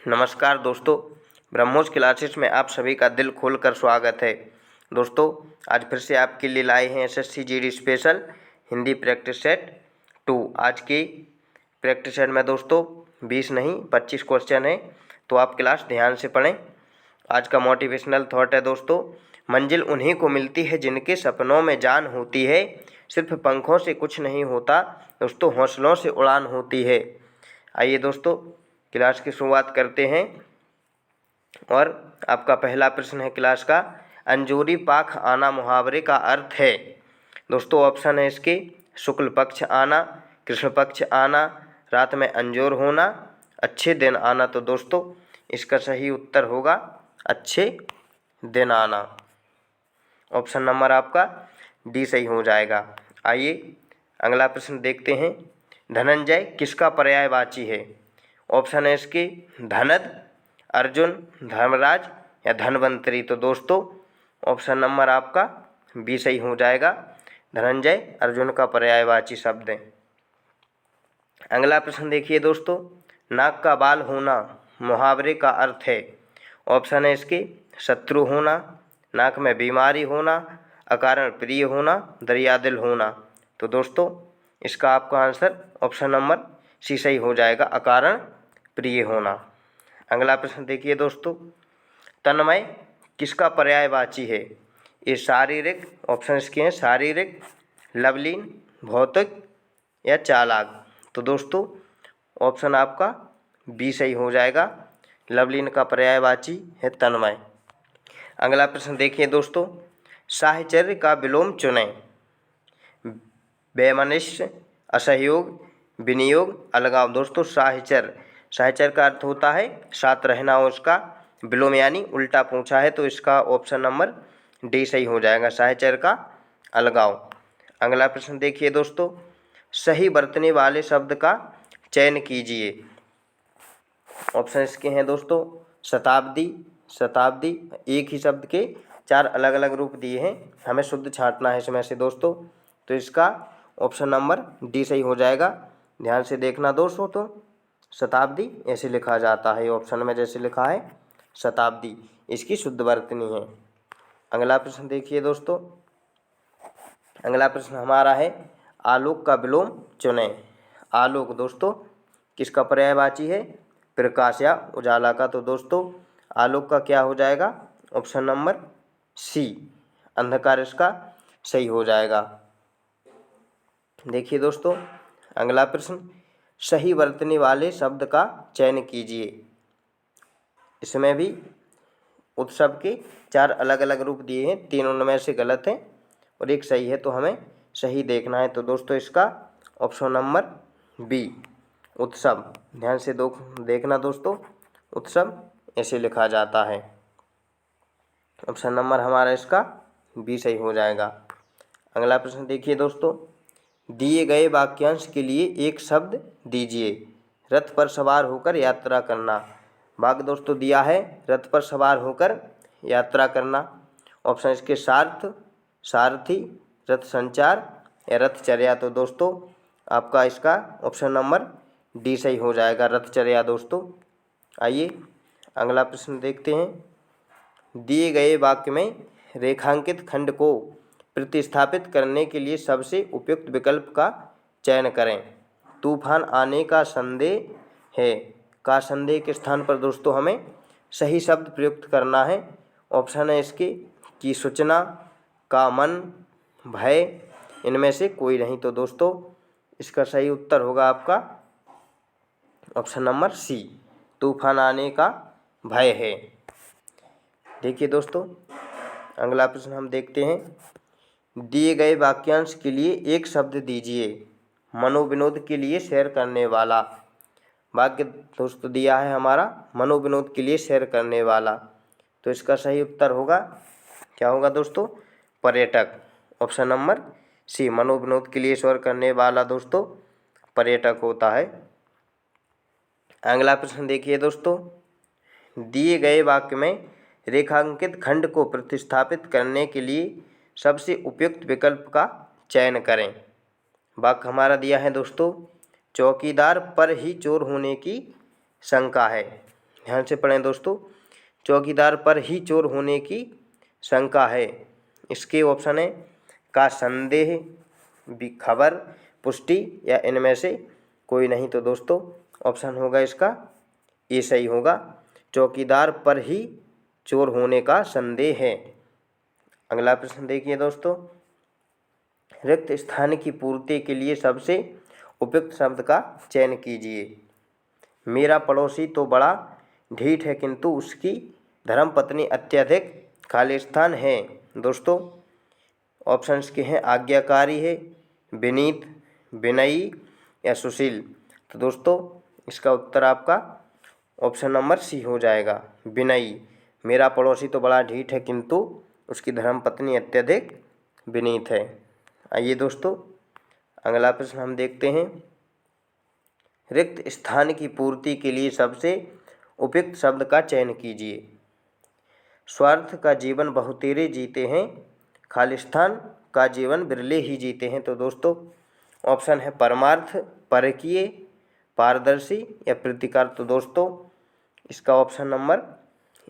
नमस्कार दोस्तों, ब्रह्मोस क्लासेस में आप सभी का दिल खोलकर स्वागत है। दोस्तों, आज फिर से आपके लिए लाए हैं SSC GD special Hindi practice set 2। आज की प्रैक्टिस सेट में दोस्तों 20 नहीं 25 क्वेश्चन है, तो आप क्लास ध्यान से पढ़ें। आज का मोटिवेशनल थॉट है दोस्तों, मंजिल उन्हीं को मिलती है जिनके सपनों में जान होती है। सिर्फ पंखों से कुछ नहीं होता दोस्तों, हौसलों से उड़ान होती है। आइए दोस्तों, क्लास की शुरुआत करते हैं। और आपका पहला प्रश्न है क्लास का, अंजूरी पाख आना मुहावरे का अर्थ है। दोस्तों ऑप्शन है इसके, शुक्ल पक्ष आना, कृष्ण पक्ष आना, रात में अंजोर होना, अच्छे दिन आना। तो दोस्तों इसका सही उत्तर होगा अच्छे दिन आना। ऑप्शन नंबर आपका डी सही हो जाएगा। आइए अगला प्रश्न देखते हैं, धनंजय किसका पर्यायवाची है। ऑप्शन है इसके, धनद, अर्जुन, धर्मराज या धनवंतरी। तो दोस्तों ऑप्शन नंबर आपका बी सही हो जाएगा, धनंजय अर्जुन का पर्यायवाची शब्द है। अगला प्रश्न देखिए दोस्तों, नाक का बाल होना मुहावरे का अर्थ है। ऑप्शन है इसके, शत्रु होना, नाक में बीमारी होना, अकारण प्रिय होना, दरियादिल होना। तो दोस्तों इसका आपका आंसर ऑप्शन नंबर सी सही हो जाएगा, अकारण प्रिय होना। अगला प्रश्न देखिए दोस्तों, तन्मय किसका पर्यायवाची है। ये शारीरिक, ऑप्शन इसके हैं शारीरिक, लवलीन, भौतिक या चालाक। तो दोस्तों ऑप्शन आपका बी सही हो जाएगा, लवलीन का पर्यायवाची है तन्मय। अगला प्रश्न देखिए दोस्तों, साहचर्य का विलोम चुनें। वैमनस्य, असहयोग, विनियोग, अलगाव। दोस्तों साहचर्य का अर्थ होता है साथ रहना, उसका विलोम यानी उल्टा पूछा है, तो इसका ऑप्शन नंबर डी सही हो जाएगा, साहचर्य का अलगाव। अगला प्रश्न देखिए दोस्तों, सही बरतने वाले शब्द का चयन कीजिए। ऑप्शन इसके हैं दोस्तों, शताब्दी, शताब्दी, एक ही शब्द के 4 अलग अलग रूप दिए हैं, हमें शुद्ध छांटना है इसमें से दोस्तों। तो इसका ऑप्शन नंबर डी सही हो जाएगा। ध्यान से देखना दोस्तों, तो शताब्दी ऐसे लिखा जाता है, ऑप्शन में जैसे लिखा है शताब्दी, इसकी शुद्ध वर्तनी है। अगला प्रश्न देखिए दोस्तों, अगला प्रश्न हमारा है, आलोक का विलोम चुनें। आलोक दोस्तों किसका पर्यायवाची है, प्रकाश या उजाला का। तो दोस्तों आलोक का क्या हो जाएगा, ऑप्शन नंबर सी, अंधकार इसका सही हो जाएगा। देखिए दोस्तों अगला प्रश्न, सही बरतने वाले शब्द का चयन कीजिए। इसमें भी उत्सव के 4 अलग अलग रूप दिए हैं, 3 उनमें से गलत हैं और एक सही है, तो हमें सही देखना है। तो दोस्तों इसका ऑप्शन नंबर बी, उत्सव। ध्यान से देखना दोस्तों, उत्सव ऐसे लिखा जाता है, ऑप्शन नंबर हमारा इसका बी सही हो जाएगा। अगला प्रश्न देखिए दोस्तों, दिए गए वाक्यांश के लिए एक शब्द दीजिए। रथ पर सवार होकर यात्रा करना। वाक्य दोस्तों दिया है रथ पर सवार होकर यात्रा करना। ऑप्शन इसके सार्थ, सारथी, रथ संचार या रथचर्या। तो दोस्तों आपका इसका ऑप्शन नंबर डी सही हो जाएगा, रथचर्या दोस्तों। आइए अगला प्रश्न देखते हैं, दिए गए वाक्य में रेखांकित खंड को प्रतिस्थापित करने के लिए सबसे उपयुक्त विकल्प का चयन करें। तूफान आने का संदेह है का संदेह के स्थान पर दोस्तों हमें सही शब्द प्रयुक्त करना है। ऑप्शन है इसके, की सूचना, का मन, भय, इनमें से कोई नहीं। तो दोस्तों इसका सही उत्तर होगा आपका ऑप्शन नंबर सी, तूफान आने का भय है। देखिए दोस्तों अगला प्रश्न हम देखते हैं, दिए गए वाक्यांश के लिए एक शब्द दीजिए। मनोविनोद के लिए सैर करने वाला। वाक्य दोस्तों दिया है हमारा मनोविनोद के लिए सैर करने वाला, तो इसका सही उत्तर होगा क्या होगा दोस्तों, पर्यटक। ऑप्शन नंबर सी, मनोविनोद के लिए सैर करने वाला दोस्तों पर्यटक होता है। अगला प्रश्न देखिए दोस्तों, दिए गए वाक्य में रेखांकित खंड को प्रतिस्थापित करने के लिए सबसे उपयुक्त विकल्प का चयन करें। वाक्य हमारा दिया है दोस्तों, चौकीदार पर ही चोर होने की शंका है। ध्यान से पढ़ें दोस्तों। चौकीदार पर ही चोर होने की शंका है। इसके ऑप्शन है का संदेह, बी खबर, पुष्टि या इनमें से कोई नहीं। तो दोस्तों ऑप्शन होगा इसका ये सही होगा, चौकीदार पर ही चोर होने का संदेह है। अगला प्रश्न देखिए दोस्तों, रिक्त स्थान की पूर्ति के लिए सबसे उपयुक्त शब्द का चयन कीजिए। मेरा पड़ोसी तो बड़ा ढीठ है किंतु उसकी धर्मपत्नी अत्यधिक खालिस्तान है। दोस्तों ऑप्शंस के हैं आज्ञाकारी है, विनीत, विनयी या सुशील। तो दोस्तों इसका उत्तर आपका ऑप्शन नंबर सी हो जाएगा, विनयी। मेरा पड़ोसी तो बड़ा ढीठ है किंतु उसकी धर्मपत्नी अत्यधिक विनीत है। आइए दोस्तों अगला प्रश्न हम देखते हैं, रिक्त स्थान की पूर्ति के लिए सबसे उपयुक्त शब्द का चयन कीजिए। स्वार्थ का जीवन बहुतेरे जीते हैं, खालिस्तान का जीवन बिरले ही जीते हैं। तो दोस्तों ऑप्शन है परमार्थ, परकीय, पारदर्शी या प्रतिकार। तो दोस्तों इसका ऑप्शन नंबर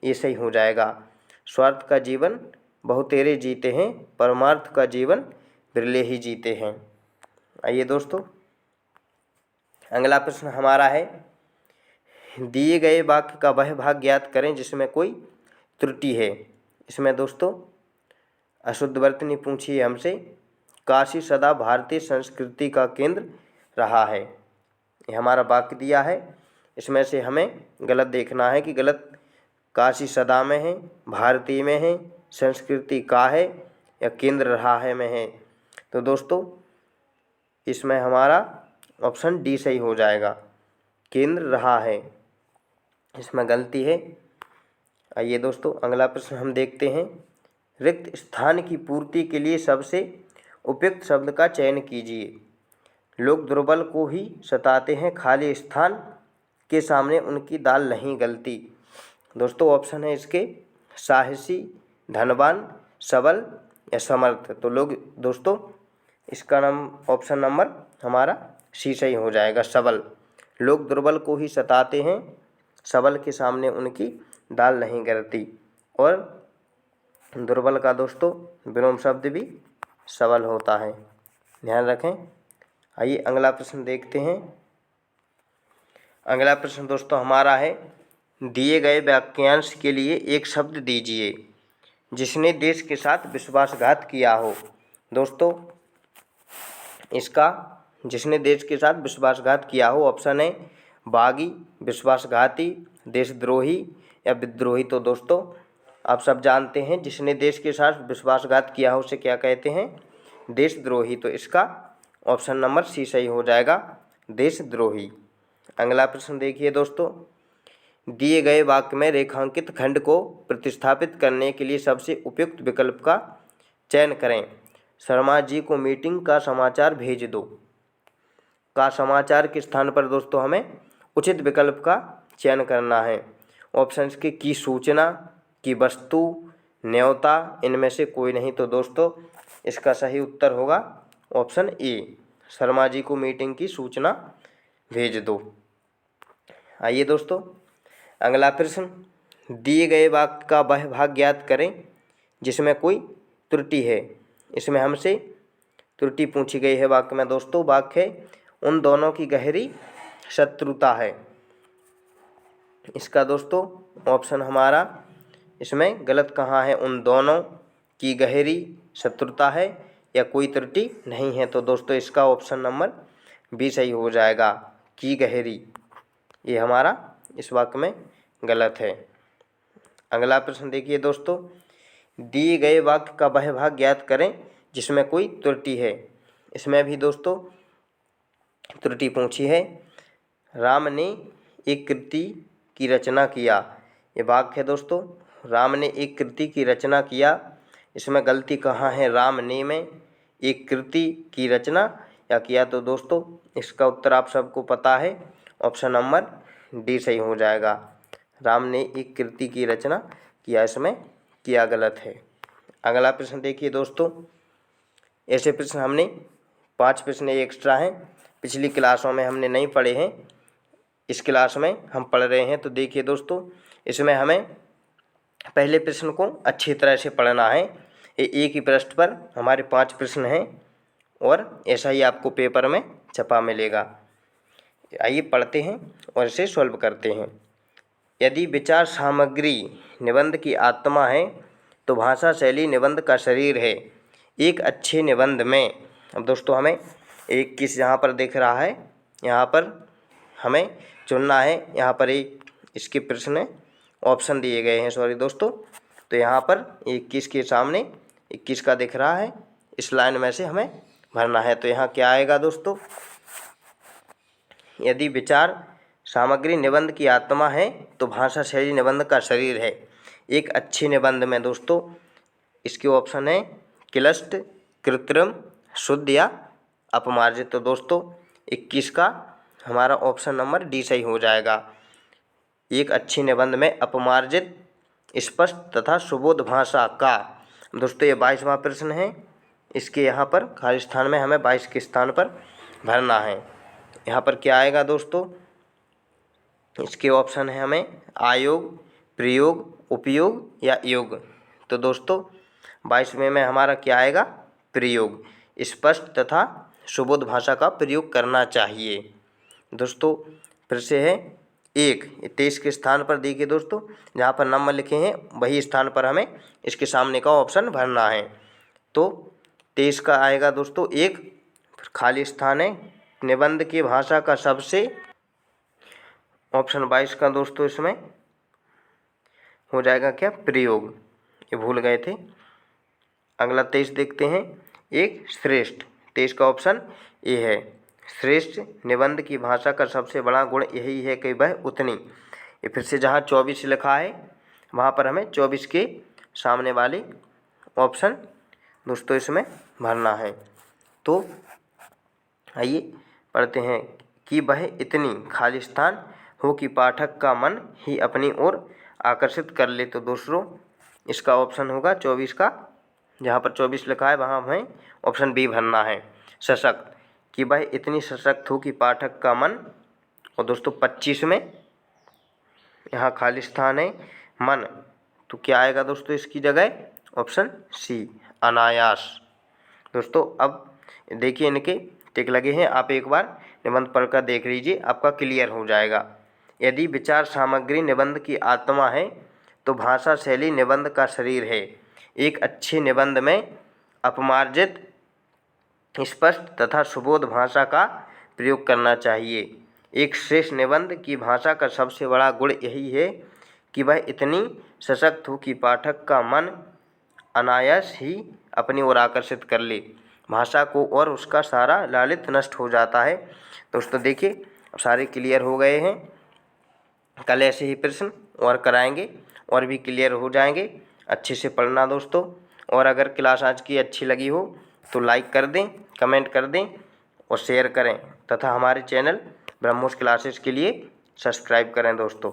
ये सही हो जाएगा, स्वार्थ का जीवन बहुतेरे जीते हैं, परमार्थ का जीवन बिरले ही जीते हैं। आइए दोस्तों अगला प्रश्न हमारा है, दिए गए वाक्य का वह भाग ज्ञात करें जिसमें कोई त्रुटि है। इसमें दोस्तों अशुद्धवर्तनी पूछी है हमसे, काशी सदा भारतीय संस्कृति का केंद्र रहा है। ये हमारा वाक्य दिया है, इसमें से हमें गलत देखना है कि गलत काशी सदा में है, भारतीय में है, संस्कृति का है या केंद्र रहा है में है। तो दोस्तों इसमें हमारा ऑप्शन डी सही हो जाएगा, केंद्र रहा है, इसमें गलती है। आइए दोस्तों अगला प्रश्न हम देखते हैं, रिक्त स्थान की पूर्ति के लिए सबसे उपयुक्त शब्द का चयन कीजिए। लोग दुर्बल को ही सताते हैं, खाली स्थान के सामने उनकी दाल नहीं गलती। दोस्तों ऑप्शन है इसके साहसी, धनवान, सबल या समर्थ। तो लोग दोस्तों इसका नाम ऑप्शन नंबर हमारा सी सही हो जाएगा, सबल। लोग दुर्बल को ही सताते हैं, सबल के सामने उनकी दाल नहीं गलती। और दुर्बल का दोस्तों विलोम शब्द भी सबल होता है, ध्यान रखें। आइए अगला प्रश्न देखते हैं। अगला प्रश्न दोस्तों हमारा है, दिए गए वाक्यांश के लिए एक शब्द दीजिए जिसने देश के साथ विश्वासघात किया हो। दोस्तों इसका जिसने देश के साथ विश्वासघात किया हो ऑप्शन है बागी, विश्वासघाती, देशद्रोही या विद्रोही। तो दोस्तों आप सब जानते हैं जिसने देश के साथ विश्वासघात किया हो उसे क्या कहते हैं, देशद्रोही। तो इसका ऑप्शन नंबर सी सही हो जाएगा, देशद्रोही। अगला प्रश्न देखिए दोस्तों, दिए गए वाक्य में रेखांकित खंड को प्रतिस्थापित करने के लिए सबसे उपयुक्त विकल्प का चयन करें। शर्मा जी को मीटिंग का समाचार भेज दो का समाचार के स्थान पर दोस्तों हमें उचित विकल्प का चयन करना है। ऑप्शंस की सूचना, की वस्तु, न्योता, इनमें से कोई नहीं। तो दोस्तों इसका सही उत्तर होगा ऑप्शन ए, शर्मा जी को मीटिंग की सूचना भेज दो। आइए दोस्तों अगला प्रश्न, दिए गए वाक्य का वह भाग ज्ञात करें जिसमें कोई त्रुटि है। इसमें हमसे त्रुटि पूछी गई है वाक्य में दोस्तों, वाक्य है उन दोनों की गहरी शत्रुता है। इसका दोस्तों ऑप्शन हमारा इसमें गलत कहाँ है, उन दोनों की गहरी शत्रुता है या कोई त्रुटि नहीं है। तो दोस्तों इसका ऑप्शन नंबर बी सही हो जाएगा, की गहरी। ये हमारा इस वाक्य में गलत है। अगला प्रश्न देखिए दोस्तों, दिए गए वाक्य का वह भाग ज्ञात करें जिसमें कोई त्रुटि है। इसमें भी दोस्तों त्रुटि पूछी है, राम ने एक कृति की रचना किया। ये वाक्य है दोस्तों, राम ने एक कृति की रचना किया। इसमें गलती कहाँ है, राम ने में एक कृति की रचना या किया। तो दोस्तों इसका उत्तर आप सबको पता है, ऑप्शन नंबर डी सही हो जाएगा, राम ने एक कृति की रचना किया, इसमें किया गलत है। अगला प्रश्न देखिए दोस्तों, ऐसे प्रश्न हमने 5 प्रश्न एक्स्ट्रा हैं, पिछली क्लासों में हमने नहीं पढ़े हैं, इस क्लास में हम पढ़ रहे हैं। तो देखिए दोस्तों, इसमें हमें पहले प्रश्न को अच्छी तरह से पढ़ना है। एक ही पृष्ठ पर हमारे 5 प्रश्न हैं और ऐसा ही आपको पेपर में छपा मिलेगा। आइए पढ़ते हैं और इसे सॉल्व करते हैं। यदि विचार सामग्री निबंध की आत्मा है तो भाषा शैली निबंध का शरीर है। एक अच्छे निबंध में, अब दोस्तों हमें एक किस यहाँ पर दिख रहा है, यहाँ पर हमें चुनना है। यहाँ पर एक इसके प्रश्न ऑप्शन दिए गए हैं, सॉरी दोस्तों। तो यहाँ पर 21 के सामने 21 का दिख रहा है, इस लाइन में से हमें भरना है। तो यहाँ क्या आएगा दोस्तों, यदि विचार सामग्री निबंध की आत्मा है तो भाषा शैली निबंध का शरीर है। एक अच्छे निबंध में दोस्तों इसके ऑप्शन है क्लिष्ट, कृत्रिम, शुद्ध या अपमार्जित। तो दोस्तों 21 का हमारा ऑप्शन नंबर डी सही हो जाएगा। एक अच्छे निबंध में अपमार्जित, स्पष्ट तथा सुबोध भाषा का। दोस्तों ये 22वां प्रश्न है। इसके यहाँ पर खाली स्थान में हमें 22 के स्थान पर भरना है। यहाँ पर क्या आएगा दोस्तों, इसके ऑप्शन है हमें आयोग, प्रयोग, उपयोग या योग। तो दोस्तों 22वें में हमारा क्या आएगा, प्रयोग। स्पष्ट तथा सुबोध भाषा का प्रयोग करना चाहिए। दोस्तों फिर से है 23 के स्थान पर देखिए दोस्तों, जहाँ पर नंबर लिखे हैं वही स्थान पर हमें इसके सामने का ऑप्शन भरना है। तो 23 का आएगा दोस्तों 1, फिर खाली स्थान है निबंध की भाषा का सबसे, ऑप्शन 22 का दोस्तों इसमें हो जाएगा क्या, प्रयोग। ये भूल गए थे। अगला 23 देखते हैं, एक श्रेष्ठ। 23 का ऑप्शन ए है। श्रेष्ठ निबंध की भाषा का सबसे बड़ा गुण यही है कि वह उतनी, ये फिर से जहाँ 24 लिखा है वहाँ पर हमें 24 के सामने वाले ऑप्शन दोस्तों इसमें भरना है। तो आइए पढ़ते हैं कि वह इतनी खाली स्थान हो कि पाठक का मन ही अपनी ओर आकर्षित कर ले। तो दोस्तों इसका ऑप्शन होगा 24 का, जहाँ पर 24 लिखा है वहाँ हमें ऑप्शन बी भरना है, सशक्त। कि वह इतनी सशक्त हो कि पाठक का मन, और दोस्तों 25 में यहाँ खाली स्थान है मन, तो क्या आएगा दोस्तों इसकी जगह, ऑप्शन सी, अनायास। दोस्तों अब देखिए इनके टिक लगे हैं, आप एक बार निबंध पढ़कर देख लीजिए, आपका क्लियर हो जाएगा। यदि विचार सामग्री निबंध की आत्मा है तो भाषा शैली निबंध का शरीर है। एक अच्छे निबंध में अपमार्जित, स्पष्ट तथा सुबोध भाषा का प्रयोग करना चाहिए। एक श्रेष्ठ निबंध की भाषा का सबसे बड़ा गुण यही है कि वह इतनी सशक्त हो कि पाठक का मन अनायास ही अपनी ओर आकर्षित कर ले, भाषा को, और उसका सारा लालित नष्ट हो जाता है। दोस्तों देखिए अब सारे क्लियर हो गए हैं। कल ऐसे ही प्रश्न और कराएंगे और भी क्लियर हो जाएंगे। अच्छे से पढ़ना दोस्तों, और अगर क्लास आज की अच्छी लगी हो तो लाइक कर दें, कमेंट कर दें और शेयर करें, तथा हमारे चैनल ब्रह्मोस क्लासेस के लिए सब्सक्राइब करें दोस्तों।